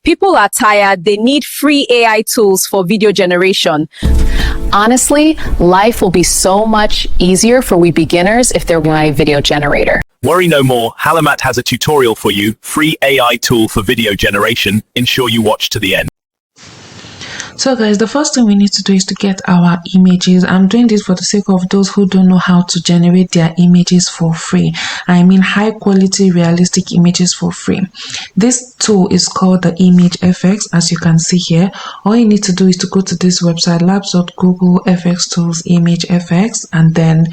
People are tired. They need free AI tools for video generation. Honestly, life will be so much easier for we beginners if they're my video generator. Worry no more, Halamat has a tutorial for you, free AI tool for video generation. Ensure you watch to the end. So guys, the first thing we need to do is to get our images. I'm doing this for the sake of those who don't know how to generate their images for free. I mean high quality realistic images for free. This tool is called the Image FX. As you can see here, all you need to do is to go to this website, labs.google FX tools Image FX, and then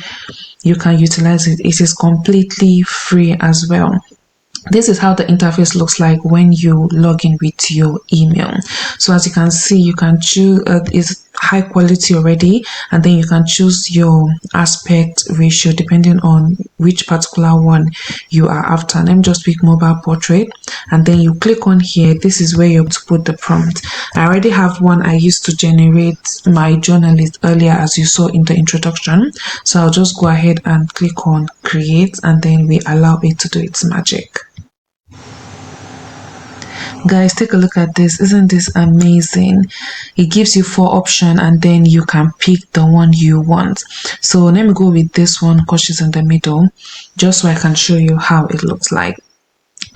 you can utilize it. It is completely free as well. This is how the interface looks like when you log in with your email. So as you can see, you can choose it's high quality already, and then you can choose your aspect ratio depending on which particular one you are after. Let me just pick mobile portrait, and then you click on here. This is where you have to put the prompt. I already have one I used to generate my journalist earlier, as you saw in the introduction. So I'll just go ahead and click on create, and then we allow it to do its magic. Guys, take a look at this. Isn't this amazing? It gives you 4 options, and then you can pick the one you want. So let me go with this one because she's in the middle, just so I can show you how it looks like.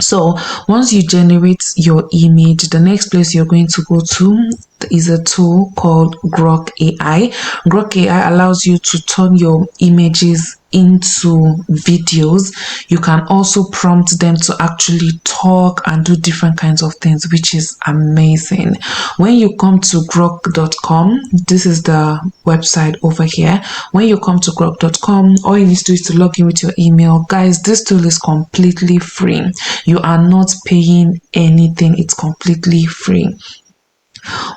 So once you generate your image, the next place you're going to go to is a tool called Grok AI. Grok AI allows you to turn your images into videos. You can also prompt them to actually talk and do different kinds of things, which is amazing. When you come to grok.com, this is the website over here. When you come to grok.com, all you need to do is to log in with your email. Guys, this tool is completely free. You are not paying anything. It's completely free.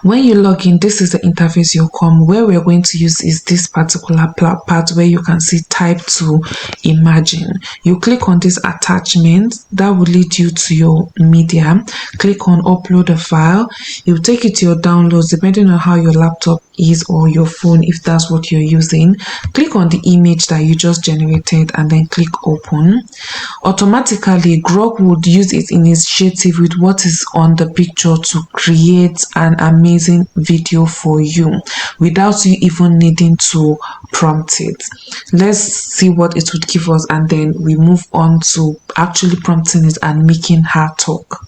When you log in, this is the interface you'll come. Where we're going to use is this particular part where you can see type to imagine. You click on this attachment that will lead you to your media. Click on upload a file. It will take you to your downloads depending on how your laptop is or your phone, if that's what you're using. Click on the image that you just generated and then click open. Automatically, Grok would use its initiative with what is on the picture to create an amazing video for you without you even needing to prompt it. Let's see what it would give us, and then we move on to actually prompting it and making her talk.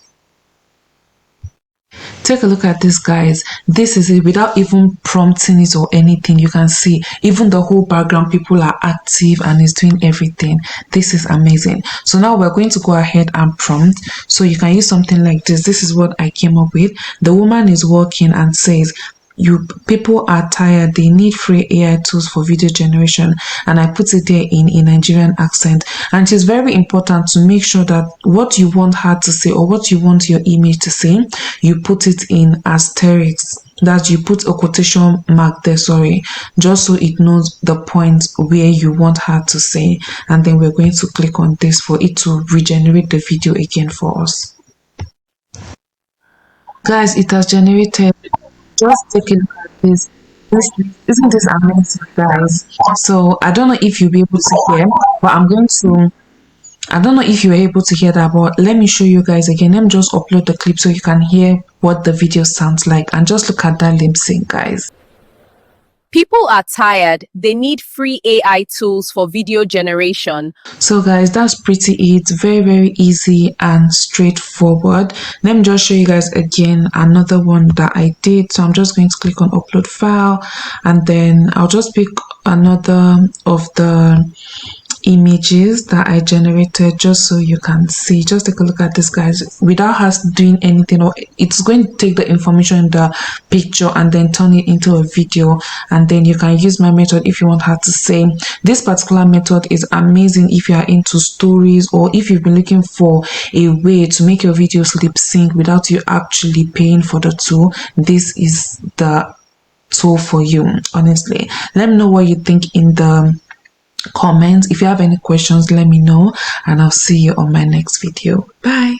Take a look at this, guys. This is it without even prompting it or anything. You can see even the whole background, people are active and it's doing everything. This is amazing. So now we're going to go ahead and prompt. So you can use something like this. This is what I came up with. The woman is walking and says, "You people are tired. They need free AI tools for video generation." And I put it there in a Nigerian accent. And it is very important to make sure that what you want her to say or what you want your image to say, you put it in asterisks. That you put a quotation mark there, just so it knows the point where you want her to say. And then we're going to click on this for it to regenerate the video again for us. Guys, it has generated. Just take a look at this. Isn't this amazing, guys? So I don't know if you'll be able to hear, but I don't know if you were able to hear that, but let me show you guys again. Let me just upload the clip so you can hear what the video sounds like, and just look at that lip sync, guys. People are tired. They need free AI tools for video generation. So guys, that's pretty it. Very, very easy and straightforward. Let me just show you guys again another one that I did. So I'm just going to click on upload file, and then I'll just pick another of the images that I generated just so you can see. Just take a look at this, guys, without us doing anything, or it's going to take the information in the picture and then turn it into a video. And then you can use my method if you want her to say. This particular method is amazing if you are into stories, or if you've been looking for a way to make your videos lip sync without you actually paying for the tool. This is the tool for you. Honestly, let me know what you think in the comments. If you have any questions, let me know, and I'll see you on my next video. Bye.